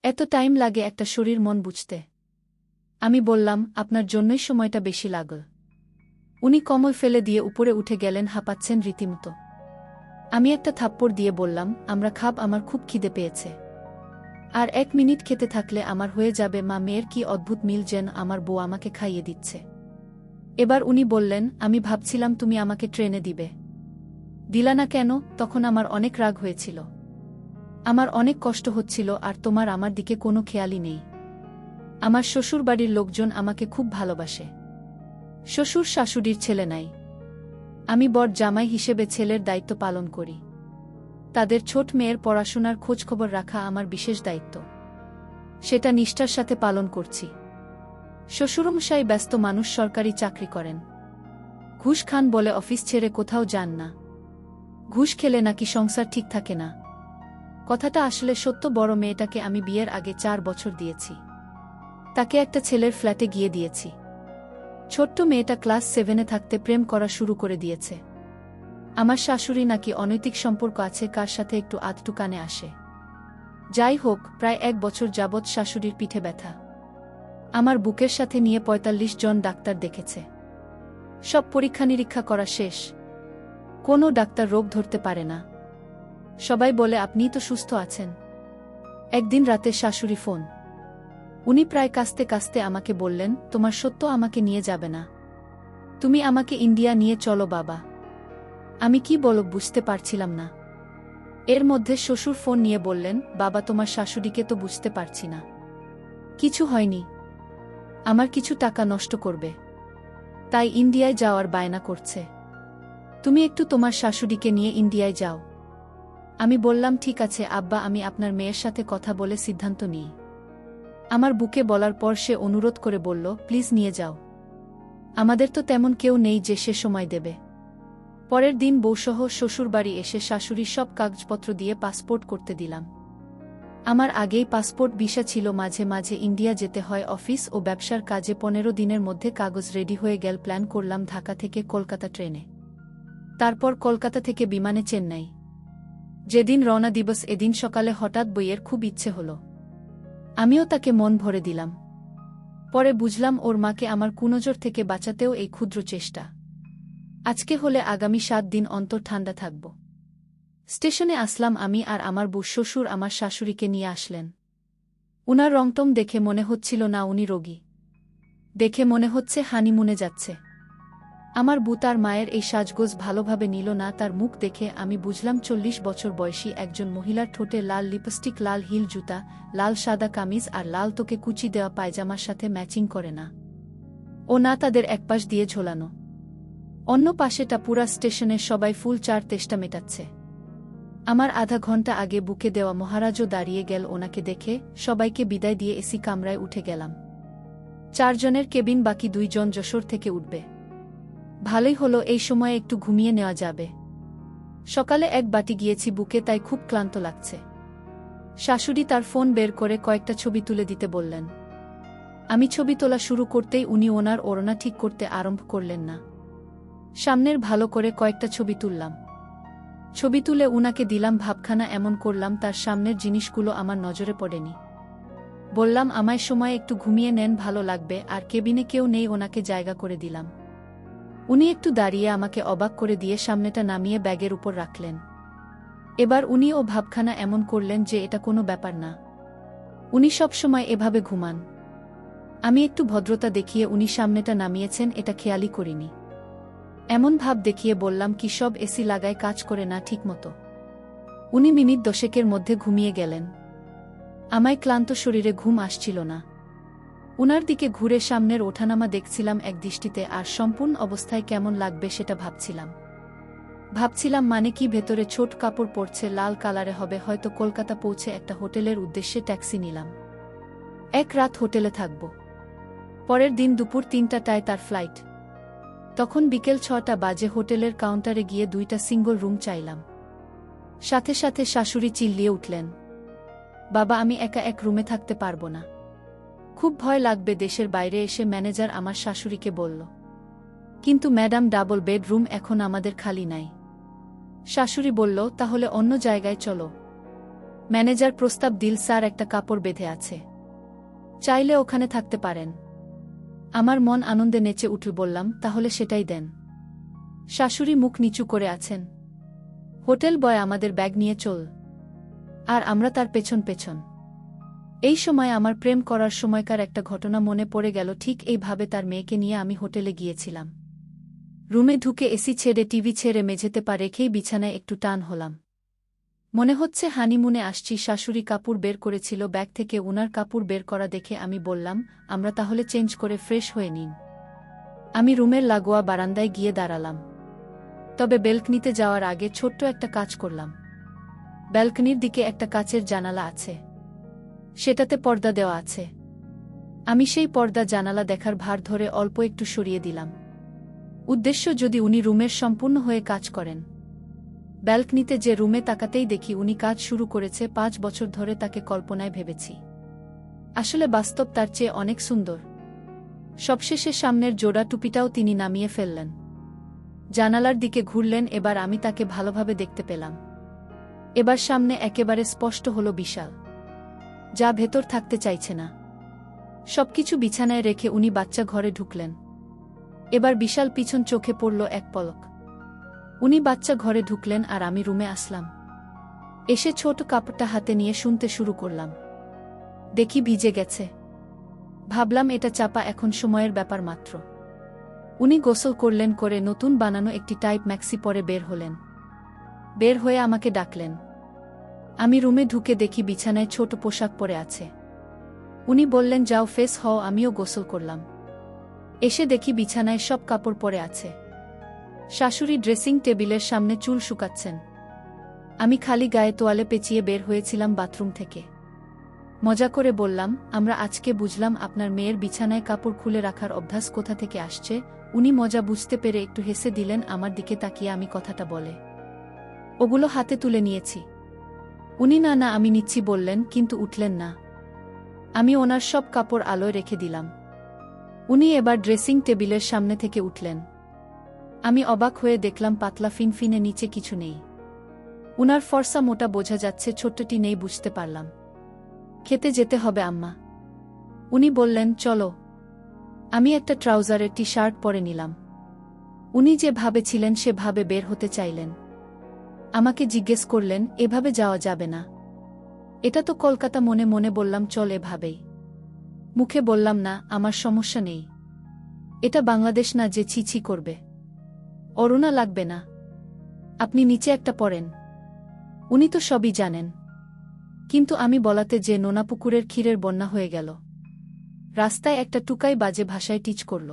এত টাইম লাগে একটা শরীর মন বুঝতে? আমি বললাম, আপনার জন্যই সময়টা বেশি লাগল। উনি কমল ফেলে দিয়ে উপরে উঠে গেলেন, হাঁপাচ্ছেন রীতিমতো। আমি একটা থাপ্পড় দিয়ে বললাম, আমরা খাব, আমার খুব খিদে পেয়েছে। আর 1 মিনিট খেতে থাকলে আমার হয়ে যাবে। মা মেয়ের কি অদ্ভুত মিল, যেন আমার বউ আমাকে খাইয়ে দিচ্ছে। এবার উনি বললেন, আমি ভাবছিলাম তুমি আমাকে ট্রেনে দিবে। দিলা না কেন? তখন আমার অনেক রাগ হয়েছিল। আমার অনেক কষ্ট হচ্ছিল, আর তোমার আমার দিকে কোনো খেয়ালই নেই। আমার শ্বশুরবাড়ির লোকজন আমাকে খুব ভালোবাসে। শ্বশুর শাশুড়ির ছেলে নাই। আমি বর জামাই হিসেবে ছেলের দায়িত্ব পালন করি। তাদের ছোট মেয়ের পড়াশোনার খোঁজখবর রাখা আমার বিশেষ দায়িত্ব। সেটা নিষ্ঠার সাথে পালন করছি। শ্বশুরমশাই ব্যস্ত মানুষ, সরকারি চাকরি করেন। ঘুষ খান বলে অফিস ছেড়ে কোথাও যান না। ঘুষ খেলে নাকি সংসার ঠিক থাকে না। কথাটা আসলে সত্য। বড় মেয়েটাকে আমি বিয়ের আগে 4 বছর দিয়েছি। তাকে একটা ছেলের ফ্ল্যাটে গিয়ে দিয়েছি। ছোট্ট মেয়েটা ক্লাস 7-এ থাকতে প্রেম করা শুরু করে দিয়েছে। আমার শাশুড়ি নাকি অনৈতিক সম্পর্ক আছে কার সাথে একটু আধটু কানে আসে। যাই হোক, প্রায় 1 বছর যাবৎ শাশুড়ির পিঠে ব্যথা। আমার বুকের সাথে নিয়ে 45 জন ডাক্তার দেখেছে। সব পরীক্ষা নিরীক্ষা করা শেষ। কোনো ডাক্তার রোগ ধরতে পারে না। সবাই বলে আপনিই তো সুস্থ আছেন। একদিন রাতে শাশুড়ি ফোন। উনি প্রায় কাঁদতে কাঁদতে আমাকে বললেন, তোমার সত্য আমাকে নিয়ে যাবে না? তুমি আমাকে ইন্ডিয়া নিয়ে চলো বাবা। আমি কি বলব বুঝতে পারছিলাম না। এর মধ্যে শ্বশুর ফোন নিয়ে বললেন, বাবা তোমার শাশুড়িকে তো বুঝতে পারছি না। কিছু হয়নি। আমার কিছু টাকা নষ্ট করবে, তাই ইন্ডিয়ায় যাওয়ার বায়না করছে। তুমি একটু তোমার শাশুড়িকে নিয়ে ইন্ডিয়ায় যাও। আমি বললাম, ঠিক আছে আব্বা, আমি আপনার মেয়ের সাথে কথা বলে সিদ্ধান্ত নিই। আমার বুকে বলার পর সে অনুরোধ করে বলল, প্লিজ নিয়ে যাও। আমাদের তো তেমন কেউ নেই যে সে সময় দেবে। পরের দিন বউসহ শ্বশুরবাড়ি এসে শাশুড়ির সব কাগজপত্র দিয়ে পাসপোর্ট করতে দিলাম। আমার আগেই পাসপোর্ট ভিসা ছিল, মাঝে মাঝে ইন্ডিয়া যেতে হয় অফিস ও ব্যবসার কাজে। 15 দিনের মধ্যে কাগজ রেডি হয়ে গেল। প্ল্যান করলাম ঢাকা থেকে কলকাতা ট্রেনে, তারপর কলকাতা থেকে বিমানে চেন্নাই। যেদিন রওনা দিবস এদিন সকালে হঠাৎ বইয়ের খুব ইচ্ছে হলো। আমিও তাকে মন ভরে দিলাম। পরে বুঝলাম ওর মাকে আমার কুনজর থেকে বাঁচাতেও এই ক্ষুদ্র চেষ্টা। আজকে হলে আগামী 7 দিন অন্তর ঠান্ডা থাকব। স্টেশনে আসলাম আমি আর আমার বউ। শ্বশুর আমার শাশুড়িকে নিয়ে আসলেন। উনার রংটম দেখে মনে হচ্ছিল না উনি রোগী। দেখে মনে হচ্ছে হানিমুনে যাচ্ছে। আমার বউ তার মায়ের এই সাজগোজ ভালোভাবে নিল না। তার মুখ দেখে আমি বুঝলাম 40 বছর বয়সী একজন মহিলার ঠোঁটে লাল লিপস্টিক, লাল হিল জুতা, লাল সাদা কামিজ আর লাল তোকে কুচি দেওয়া পায়জামার সাথে ম্যাচিং করে না। ও না, তাদের একপাশ দিয়ে ঝোলানো, অন্য পাশেটা পুরা স্টেশনের সবাই ফুল চার তেষ্টা মেটাচ্ছে। আমার আধা ঘন্টা আগে বুকে দেওয়া মহারাজও দাঁড়িয়ে গেল ওনাকে দেখে। সবাইকে বিদায় দিয়ে এসি কামরায় উঠে গেলাম। 4 জনের কেবিন, বাকি 2 জন যশোর থেকে উঠবে। ভালোই হলো, এই সময়ে একটু ঘুমিয়ে নেওয়া যাবে। সকালে 1 বাটি গিয়েছি বুকে, তাই খুব ক্লান্ত লাগছে। শাশুড়ি তার ফোন বের করে কয়েকটা ছবি তুলে দিতে বললেন। আমি ছবি তোলা শুরু করতেই উনি ওনার ওড়না ঠিক করতে আরম্ভ করলেন না। সামনের ভালো করে কয়েকটা ছবি তুললাম। ছবি তুলে উনাকে দিলাম। ভাবখানা এমন করলাম তার সামনের জিনিসগুলো আমার নজরে পড়েনি। বললাম, আমায় সময় একটু ঘুমিয়ে নেন, ভালো লাগবে। আর কেবিনে কেউ নেই, ওনাকে জায়গা করে দিলাম। উনি একটু দাঁড়িয়ে আমাকে অবাক করে দিয়ে সামনেটা নামিয়ে ব্যাগের উপর রাখলেন। এবার উনিও ভাবখানা এমন করলেন যে এটা কোনো ব্যাপার না। উনি সব সময় এভাবে ঘুমান। আমি একটু ভদ্রতা দেখিয়ে উনি সামনেটা নামিয়েছেন এটা খেয়ালই করিনি। এমন ভাব দেখিয়ে বললাম, কি সব এসি লাগায় কাজ করে না ঠিকমতো? উনি মিনিট 10 মধ্যে ঘুমিয়ে গেলেন। আমায় ক্লান্ত শরীরে ঘুম আসছিল না। উনার দিকে ঘুরে সামনের ওঠানামা দেখছিলাম এক দৃষ্টিতে, আর সম্পূর্ণ অবস্থায় কেমন লাগবে সেটা ভাবছিলাম মানে কি, ভেতরে ছোট কাপড় পরছে, লাল কালারে হবে হয়তো। কলকাতা পৌঁছে একটা হোটেলের উদ্দেশ্যে ট্যাক্সি নিলাম। 1 রাত হোটেলে থাকব। পরের দিন দুপুর 3টায় তার ফ্লাইট। তখন বিকেল 6টা বাজে। হোটেলের কাউন্টারে গিয়ে 2টা সিঙ্গল রুম চাইলাম। সাথে সাথে শাশুড়ি চিল্লিয়ে উঠলেন, বাবা আমি একা 1 রুমে থাকতে পারবো না, খুব ভয় লাগবে। দেশের বাইরে এসে ম্যানেজার আমার শাশুড়িকে বলল, কিন্তু ম্যাডাম ডাবল বেডরুম এখন আমাদের খালি নাই। শাশুড়ি বলল, তাহলে অন্য জায়গায় চলো। ম্যানেজার প্রস্তাব দিল, স্যার একটা কাপড় বেঁধে আছে, চাইলে ওখানে থাকতে পারেন। আমার মন আনন্দে নেচে উঠল, বললাম তাহলে সেটাই দেন। শাশুড়ি মুখ নিচু করে আছেন। হোটেল বয় আমাদের ব্যাগ নিয়ে চল, আর আমরা তার পেছন পেছন। এই সময় আমার প্রেম করার সময়কার একটা ঘটনা মনে পড়ে গেল। ঠিক এইভাবে তার মেয়েকে নিয়ে আমি হোটেলে গিয়েছিলাম। রুমে ঢুকে এসি ছেড়ে, টিভি ছেড়ে মেঝেতে পা রেখেই বিছানায় একটু টান হলাম। মনে হচ্ছে হানিমুনে আসছি। শাশুড়ি কাপড় বের করেছিল ব্যাগ থেকে, উনার কাপড় বের করা দেখে আমি বললাম, আমরা তাহলে চেঞ্জ করে ফ্রেশ হয়ে নিন। আমি রুমের লাগোয়া বারান্দায় গিয়ে দাঁড়ালাম। তবে ব্যালকনিতে যাওয়ার আগে ছোট্ট একটা কাজ করলাম। ব্যালকনির দিকে একটা কাচের জানালা আছে, সেটাতে পর্দা দেওয়া আছে। আমি সেই পর্দা জানালা দেখার ভার ধরে অল্প একটু সরিয়ে দিলাম। উদ্দেশ্য, যদি উনি রুমের সম্পূর্ণ হয়ে কাজ করেন। ব্যালকনিতে যে রুমে তাকাতেই দেখি উনি কাজ শুরু করেছে। 5 বছর ধরে তাকে কল্পনায় ভেবেছি, আসলে বাস্তব তার চেয়ে অনেক সুন্দর। সবশেষে সামনের জোড়া টুপিটাও তিনি নামিয়ে ফেললেন, জানালার দিকে ঘুরলেন। এবার আমি তাকে ভালোভাবে দেখতে পেলাম। এবার সামনে একেবারে স্পষ্ট হলো বিশাল, যা ভেতর থাকতে চাইছে না। সবকিছু বিছানায় রেখে উনি বাচ্চা ঘরে ঢুকলেন। এবার বিশাল পিছন চোখে পড়ল এক পলক। উনি বাচ্চা ঘরে ঢুকলেন আর আমি রুমে আসলাম। এসে ছোট কাপড়টা হাতে নিয়ে শুনতে শুরু করলাম। দেখি ভিজে গেছে। ভাবলাম এটা চাপা, এখন সময়ের ব্যাপার মাত্র। উনি গোসল করলেন, করে নতুন বানানো একটি টাইপ ম্যাক্সি পরে বের হলেন। বের হয়ে আমাকে ডাকলেন। আমি রুমে ঢুকে দেখি বিছানায় ছোট পোশাক পরে আছে। উনি বললেন, যাও ফ্রেশ হও। আমিও গোসল করলাম। এসে দেখি বিছানায় সব কাপড় পরে আছে। শাশুড়ি ড্রেসিং টেবিলের সামনে চুল শুকাচ্ছেন। আমি খালি গায়ে তোয়ালে পেঁচিয়ে বের হয়েছিলাম বাথরুম থেকে। মজা করে বললাম, আমরা আজকে বুঝলাম আপনার মেয়ের বিছানায় কাপড় খুলে রাখার অভ্যাস কোথা থেকে আসছে। উনি মজা বুঝতে পেরে একটু হেসে দিলেন। আমার দিকে তাকিয়ে আমি কথাটা বলে, ওগুলো হাতে তুলে নিয়েছি। উনি না না আমি নিচ্ছি বললেন, কিন্তু উঠলেন না। আমি ওনার সব কাপড় আলোয় রেখে দিলাম। উনি এবার ড্রেসিং টেবিলের সামনে থেকে উঠলেন। আমি অবাক হয়ে দেখলাম পাতলা ফিনফিনে, নিচে কিছু নেই। উনার ফর্সা মোটা বোঝা যাচ্ছে, ছোট্টটি নেই বুঝতে পারলাম। খেতে যেতে হবে আম্মা। উনি বললেন, চলো। আমি একটা ট্রাউজারের টি শার্ট পরে নিলাম। উনি যেভাবে ছিলেন সেভাবে বের হতে চাইলেন। আমাকে জিজ্ঞেস করলেন, এভাবে যাওয়া যাবে না, এটা তো কলকাতা। মনে মনে বললাম, চল এভাবেই। মুখে বললাম, না আমার সমস্যা নেই, এটা বাংলাদেশ না যে ছি করবে। অরুণা লাগবে না, আপনি নিচে একটা পরেন। উনি তো সবই জানেন। কিন্তু আমি বলাতে যে নোনাপুকুরের ক্ষীরের বন্যা হয়ে গেল। রাস্তায় একটা টুকাই বাজে ভাষায় টিচ করল।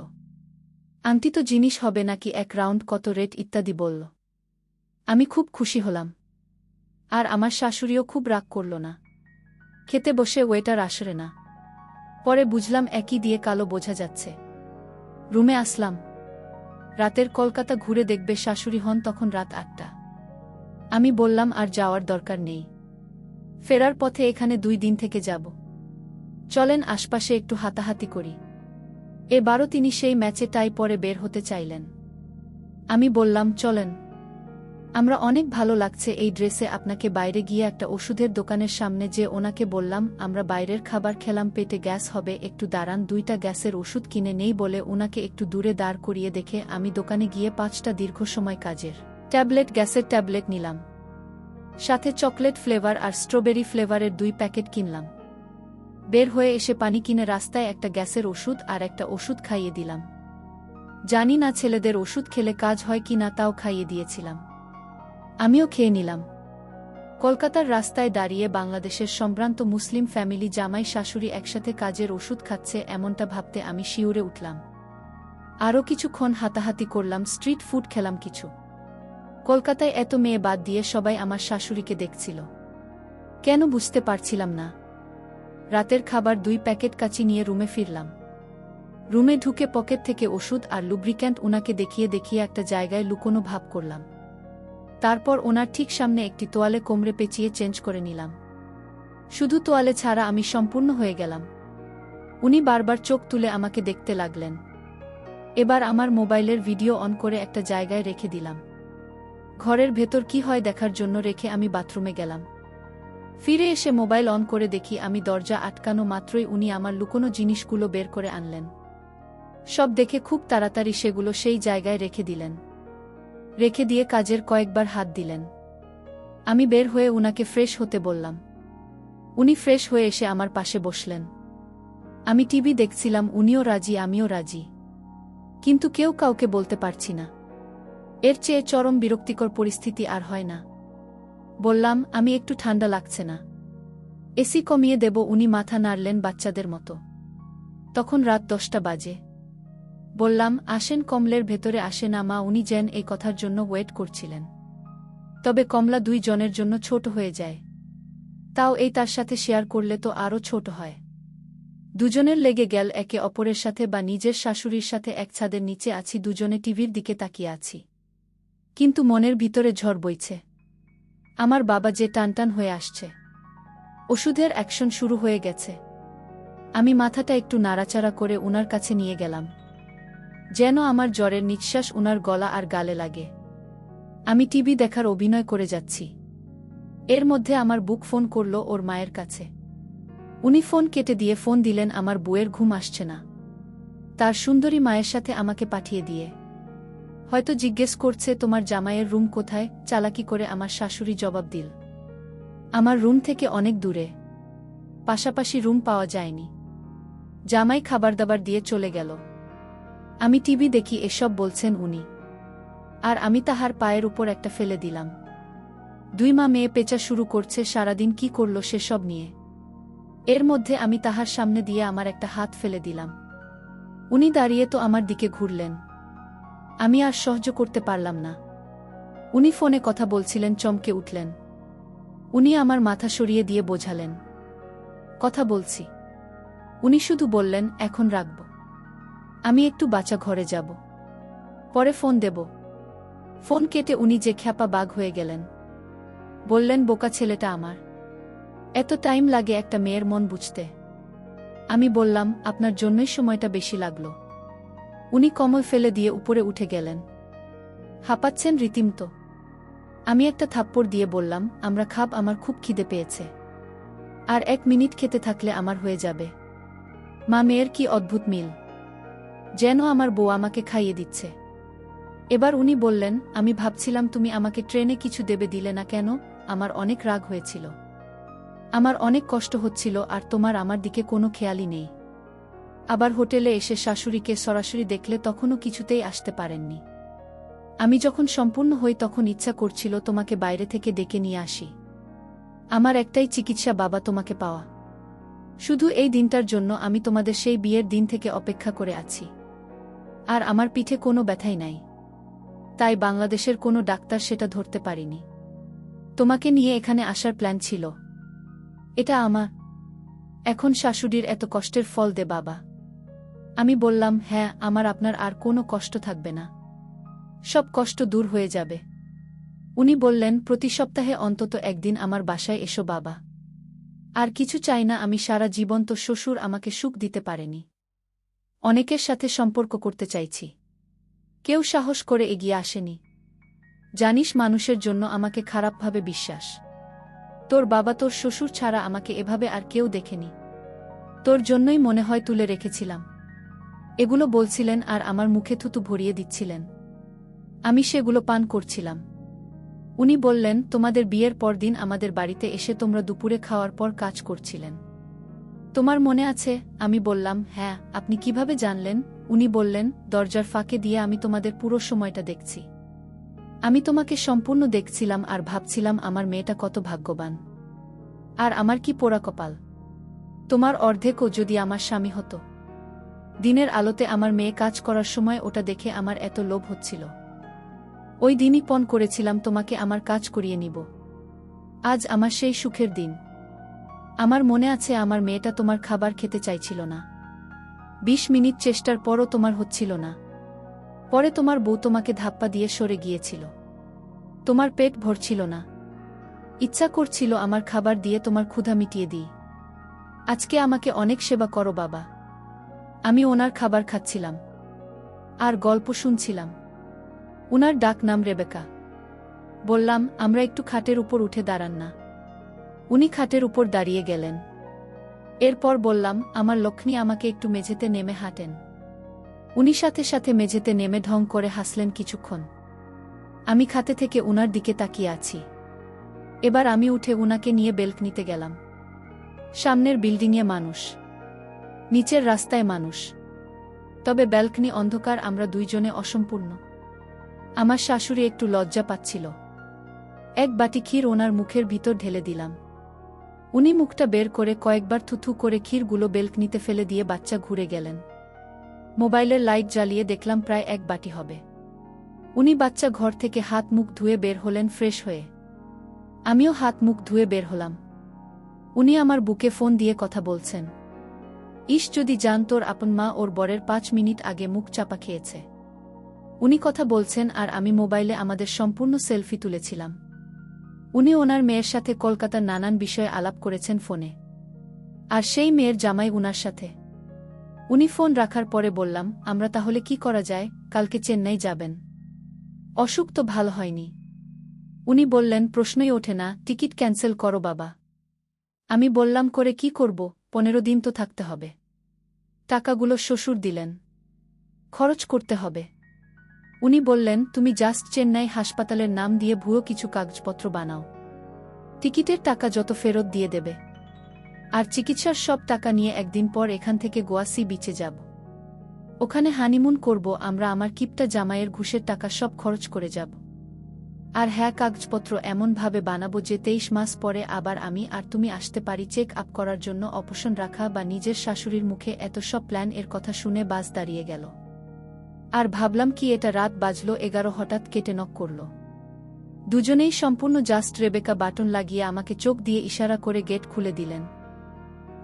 আন্টি তো জিনিস হবে নাকি, 1 রাউন্ড কত রেট ইত্যাদি বলল। আমি খুব খুশি হলাম, আর আমার শাশুড়িও খুব রাগ করল না। খেতে বসে ওয়েটার আসরে না। পরে বুঝলাম একই দিয়ে কালো বোঝা যাচ্ছে। রুমে আসলাম। রাতের কলকাতা ঘুরে দেখবে শাশুড়ি হন তখন রাত 8টা। আমি বললাম, আর যাওয়ার দরকার নেই, ফেরার পথে এখানে 2 দিন থেকে যাব। চলেন আশপাশে একটু হাতাহাতি করি। এবারও তিনি সেই ম্যাচে টাই পরে বের হতে চাইলেন। আমি বললাম, চলেন। আমরা অনেক ভালো লাগছে এই ড্রেসে আপনাকে। বাইরে গিয়ে একটা ওষুধের দোকানের সামনে যে ওনাকে বললাম, আমরা বাইরের খাবার খেলাম, পেটে গ্যাস হবে, একটু দাঁড়ান, 2টা গ্যাসের ওষুধ কিনে নেই বলে ওনাকে একটু দূরে দাঁড় করিয়ে দেখে আমি দোকানে গিয়ে 5টা দীর্ঘ সময় কাজের ট্যাবলেট, গ্যাসের ট্যাবলেট নিলাম। সাথে চকলেট ফ্লেভার আর স্ট্রবেরি ফ্লেভারের 2 প্যাকেট কিনলাম। বের হয়ে এসে পানি কিনে রাস্তায় একটা গ্যাসের ওষুধ আর একটা ওষুধ খাইয়ে দিলাম। জানি না ছেলেদের ওষুধ খেলে কাজ হয় কি না, তাও খাইয়ে দিয়েছিলাম। আমিও খেয়ে নিলাম। কলকাতার রাস্তায় দাঁড়িয়ে বাংলাদেশের সম্ভ্রান্ত মুসলিম ফ্যামিলি জামাই শাশুড়ি একসাথে কাজের ওষুধ খাচ্ছে, এমনটা ভাবতে আমি শিউরে উঠলাম। আরও কিছুক্ষণ হাতাহাতি করলাম, স্ট্রিট ফুড খেলাম কিছু। কলকাতায় এত মেয়ে বাদ দিয়ে সবাই আমার শাশুড়িকে দেখছিল, কেন বুঝতে পারছিলাম না। রাতের খাবার 2 প্যাকেট কাচি নিয়ে রুমে ফিরলাম। রুমে ঢুকে পকেট থেকে ওষুধ আর লুব্রিক্যান্ট উনাকে দেখিয়ে দেখিয়ে একটা জায়গায় লুকোনো ভাব করলাম। তারপর ওনার ঠিক সামনে একটি তোয়ালে কোমরে পেঁচিয়ে চেঞ্জ করে নিলাম। শুধু তোয়ালে ছাড়া আমি সম্পূর্ণ হয়ে গেলাম। উনি বারবার চোখ তুলে আমাকে দেখতে লাগলেন। এবার আমার মোবাইলের ভিডিও অন করে একটা জায়গায় রেখে দিলাম। ঘরের ভেতর কি হয় দেখার জন্য রেখে আমি বাথরুমে গেলাম। ফিরে এসে মোবাইল অন করে দেখি আমি দরজা আটকানো মাত্রই উনি আমার লুকোনো জিনিসগুলো বের করে আনলেন। সব দেখে খুব তাড়াতাড়ি সেগুলো সেই জায়গায় রেখে দিলেন। রেখে দিয়ে কাজের কয়েকবার হাত দিলেন। আমি বের হয়ে উনাকে ফ্রেশ হতে বললাম। উনি ফ্রেশ হয়ে এসে আমার পাশে বসলেন। আমি টিভি দেখছিলাম, উনিও রাজি আমিও রাজি, কিন্তু কেউ কাউকে বলতে পারছি না। এর চেয়ে চরম বিরক্তিকর পরিস্থিতি আর হয় না। বললাম, আমি একটু ঠান্ডা লাগছে না, এসি কমিয়ে দেব। উনি মাথা নাড়লেন বাচ্চাদের মতো। তখন রাত 10টা বাজে। বললাম, আসেন, কমলের ভেতরে আসে না মা। উনি যেন এই কথার জন্য ওয়েট করছিলেন। তবে কমলা 2 জনের জন্য ছোট হয়ে যায়, তাও এই তার সাথে শেয়ার করলে তো আরও ছোট হয়। দুজনের লেগে গেল একে অপরের সাথে, বা নিজের শাশুড়ির সাথে এক ছাদের নিচে আছি, দুজনে টিভির দিকে তাকিয়ে আছি, কিন্তু মনের ভিতরে ঝড় বইছে। আমার বাবা যে টানটান হয়ে আসছে, ওষুধের অ্যাকশন শুরু হয়ে গেছে। আমি মাথাটা একটু নাড়াচাড়া করে উনার কাছে নিয়ে গেলাম, যেন আমার জ্বরের নিঃশ্বাস উনার গলা আর গালে লাগে। আমি টিভি দেখার অভিনয় করে যাচ্ছি। এর মধ্যে আমার বুক ফোন করল ওর মায়ের কাছে। উনি ফোন কেটে দিয়ে ফোন দিলেন আমার বউয়ের ঘুম আসছে না, তার সুন্দরী মায়ের সাথে আমাকে পাঠিয়ে দিয়ে। হয়তো জিজ্ঞেস করছে তোমার জামাইয়ের রুম কোথায়। চালাকি করে আমার শাশুড়ি জবাব দিল, আমার রুম থেকে অনেক দূরে, পাশাপাশি রুম পাওয়া যায়নি। জামাই খাবার দাবার দিয়ে চলে গেল। আমি টিভি দেখি, এসব বলছেন উনি, আর আমি তাহার পায়ের উপর একটা ফেলে দিলাম। 2 মা মেয়ে পেঁচা শুরু করছে, সারাদিন কি করল সেসব নিয়ে। এর মধ্যে আমি তাহার সামনে দিয়ে আমার একটা হাত ফেলে দিলাম। উনি দাঁড়িয়ে তো আমার দিকে ঘুরলেন। আমি আর সহ্য করতে পারলাম না। উনি ফোনে কথা বলছিলেন, চমকে উঠলেন। উনি আমার মাথা সরিয়ে দিয়ে বোঝালেন, কথা বলছি। উনি শুধু বললেন, এখন রাখব, আমি একটু বাচ্চা ঘরে যাব, পরে ফোন দেব। ফোন কেটে উনি যে খ্যাপা বাঘ হয়ে গেলেন। বললেন, বোকা ছেলেটা আমার, এত টাইম লাগে একটা মেয়ের মন বুঝতে। আমি বললাম, আপনার জন্যই সময়টা বেশি লাগলো। উনি কমল ফেলে দিয়ে উপরে উঠে গেলেন। হাঁপাচ্ছেন রীতিমতো। আমি একটা থাপ্পড় দিয়ে বললাম, আমরা খাব, আমার খুব খিদে পেয়েছে, আর 1 মিনিট খেতে থাকলে আমার হয়ে যাবে। মা মেয়ের কি অদ্ভুত মিল, যেন আমার বউ আমাকে খাইয়ে দিচ্ছে। এবার উনি বললেন, আমি ভাবছিলাম তুমি আমাকে ট্রেনে কিছু দেবে, দিলে না কেন? আমার অনেক রাগ হয়েছিল, আমার অনেক কষ্ট হচ্ছিল, আর তোমার আমার দিকে কোনো খেয়ালই নেই। আবার হোটেলে এসে শাশুড়িকে সরাসরি দেখলে তখনও কিছুতেই আসতে পারেননি। আমি যখন সম্পূর্ণ হই তখন ইচ্ছা করছিল তোমাকে বাইরে থেকে ডেকে নিয়ে আসি। আমার একটাই চিকিৎসা বাবা, তোমাকে পাওয়া। শুধু এই দিনটার জন্য আমি তোমাদের সেই বিয়ের দিন থেকে অপেক্ষা করে আছি। আর আমার পিঠে কোনো ব্যথাই নাই, তাই বাংলাদেশের কোনো ডাক্তার সেটা ধরতে পারিনি। তোমাকে নিয়ে এখানে আসার প্ল্যান ছিল। এটা আমার। এখন শাশুড়ির এত কষ্টের ফল দে বাবা। আমি বললাম, হ্যাঁ, আমার আপনার আর কোনো কষ্ট থাকবে না, সব কষ্ট দূর হয়ে যাবে। উনি বললেন, প্রতি সপ্তাহে অন্তত একদিন আমার বাসায় এসো বাবা। আর কিছু চাই না আমি, সারা জীবন তো শ্বশুর আমাকে সুখ দিতে পারেনি। অনেকের সাথে সম্পর্ক করতে চাইছি, কেউ সাহস করে এগিয়ে আসেনি। জানিস, মানুষের জন্য আমাকে খারাপভাবে বিশ্বাস। তোর বাবা, তোর শ্বশুর ছাড়া আমাকে এভাবে আর কেউ দেখেনি। তোর জন্যই মনে হয় তুলে রেখেছিলাম। এগুলো বলছিলেন আর আমার মুখে থুতু ভরিয়ে দিচ্ছিলেন। আমি সেগুলো পান করছিলাম। উনি বললেন, তোমাদের বিয়ের পর দিন আমাদের বাড়িতে এসে তোমরা দুপুরে খাওয়ার পর কাজ করছিলেন, তোমার মনে আছে? আমি বললাম, হ্যাঁ। আপনি কিভাবে জানলেন? উনি বললেন, দরজার ফাঁকে দিয়ে আমি তোমাদের পুরো সময়টা দেখছি। আমি তোমাকে সম্পূর্ণ দেখছিলাম আর ভাবছিলাম আমার মেয়েটা কত ভাগ্যবান, আর আমার কি পোড়া কপাল। তোমার অর্ধেকও যদি আমার স্বামী হতো। দিনের আলোতে আমার মেয়ে কাজ করার সময় ওটা দেখে আমার এত লোভ হচ্ছিল। ওই দিনই পণ করেছিলাম তোমাকে আমার কাজ করিয়ে নিব। আজ আমার সেই সুখের দিন। আমার মনে আছে, আমার মেয়েটা তোমার খাবার খেতে চাইছিল না। 20 মিনিট চেষ্টার পরও তোমার হচ্ছিল না। পরে তোমার বউ তোমাকে ধাপ্পা দিয়ে সরে গিয়েছিল। তোমার পেট ভরছিল না, ইচ্ছা করছিল আমার খাবার দিয়ে তোমার ক্ষুধা মিটিয়ে দিই। আজকে আমাকে অনেক সেবা করো বাবা। আমি ওনার খাবার খাচ্ছিলাম আর গল্প শুনছিলাম। উনার ডাক নাম রেবেকা। বললাম, আমরা একটু খাটের উপর উঠে দাঁড়ান না। উনি খাটের উপর দাঁড়িয়ে গেলেন। এরপর বললাম, আমার লক্ষ্মী, আমাকে একটু মেঝেতে নেমে হাঁটেন। উনি সাথে সাথে মেঝেতে নেমে ঢং করে হাসলেন কিছুক্ষণ। আমি খাতে থেকে উনার দিকে তাকিয়ে আছি। এবার আমি উঠে উনাকে নিয়ে বেলকনিতে গেলাম। সামনের বিল্ডিংয়ে মানুষ, নিচের রাস্তায় মানুষ, তবে ব্যালকনি অন্ধকার, আমরা দুইজনে অসম্পূর্ণ। আমার শাশুড়ি একটু লজ্জা পাচ্ছিল। এক বাটি ক্ষীর ওনার মুখের ভিতর ঢেলে দিলাম। উনি মুখটা বের করে কয়েকবার থুথু করে ক্ষীরগুলো বেলকনিতে ফেলে দিয়ে বাচ্চা ঘুরে গেলেন। মোবাইলের লাইট জ্বালিয়ে দেখলাম প্রায় 1 বাটি হবে। উনি বাচ্চা ঘর থেকে হাত মুখ ধুয়ে বের হলেন ফ্রেশ হয়ে। আমিও হাত মুখ ধুয়ে বের হলাম। উনি আমার বুকে ফোন দিয়ে কথা বলছেন। ইস, যদি জান তোর আপন মা ওর বরের 5 মিনিট আগে মুখ চাপা খেয়েছে। উনি কথা বলছেন আর আমি মোবাইলে আমাদের সম্পূর্ণ সেলফি তুলেছিলাম। উনি ওনার মেয়ের সাথে কলকাতার নানান বিষয়ে আলাপ করেছেন ফোনে, আর সেই মেয়ের জামাই উনার সাথে। উনি ফোন রাখার পরে বললাম, আমরা তাহলে কি করা যায়, কালকে চেন্নাই যাবেন। অসুখ তো ভালো হয়নি। উনি বললেন, প্রশ্নই ওঠে না, টিকিট ক্যান্সেল করো বাবা। আমি বললাম, করে কি করব, 15 দিন তো থাকতে হবে। টাকাগুলো শ্বশুর দিলেন, খরচ করতে হবে। উনি বললেন, তুমি জাস্ট চেন্নাই হাসপাতালের নাম দিয়ে ভুয়ো কিছু কাগজপত্র বানাও। টিকিটের টাকা যত ফেরত দিয়ে দেবে, আর চিকিৎসার সব টাকা নিয়ে একদিন পর এখান থেকে গোয়া সি বিচে যাব। ওখানে হানিমুন করব আমরা, আমার কিপটা জামাইয়ের ঘুষের টাকা সব খরচ করে যাব। আর হ্যাঁ, কাগজপত্র এমনভাবে বানাবো যে 23 মাস পরে আবার আমি আর তুমি আসতে পারি চেক আপ করার জন্য, অপারেশন রাখা বা নিজের শাশুড়ির মুখে এত সব প্ল্যান। এর কথা শুনে বাস দাঁড়িয়ে গেল। আর ভাবলাম কি, এটা রাত বাজলো 11, হঠাৎ কেটে নক করল। দুজনেই সম্পূর্ণ জাস্ট রেবেকা বাটন লাগিয়ে আমাকে চোখ দিয়ে ইশারা করে গেট খুলে দিলেন।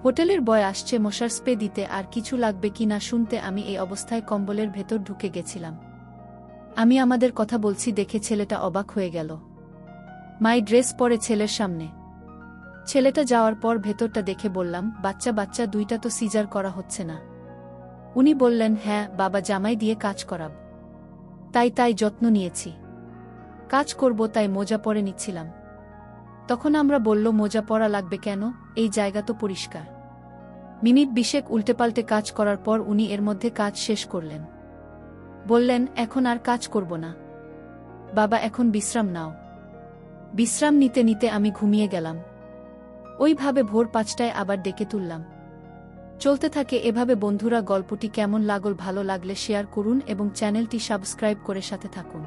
হোটেলের বয় আসছে মশার স্প্রে দিতে, আর কিছু লাগবে কি না শুনতে। আমি এই অবস্থায় কম্বলের ভেতর ঢুকে গেছিলাম। আমি আমাদের কথা বলছি দেখে ছেলেটা অবাক হয়ে গেল। মাই ড্রেস পরে ছেলের সামনে। ছেলেটা যাওয়ার পর ভেতরটা দেখে বললাম, বাচ্চা দুইটা তো সিজার করা হচ্ছে না? উনি বললেন, হ্যাঁ বাবা, জামাই দিয়ে কাজ করাব, তাই যত্ন নিয়েছি। কাজ করব তাই মোজা পরে নিচ্ছিলাম। তখন আমরা বলল, মোজা পরা লাগবে কেন, এই জায়গা তো পরিষ্কার। মিনিট 20 উল্টেপাল্টে কাজ করার পর উনি এর মধ্যে কাজ শেষ করলেন। বললেন, এখন আর কাজ করব না বাবা, এখন বিশ্রাম নাও। বিশ্রাম নিতে নিতে আমি ঘুমিয়ে গেলাম। ওইভাবে ভোর 5টায় আবার ডেকে তুললাম। চলতে থাকে এভাবে। বন্ধুরা, গল্পটি কেমন লাগল? ভালো লাগলে শেয়ার করুন এবং চ্যানেলটি সাবস্ক্রাইব করে সাথে থাকুন।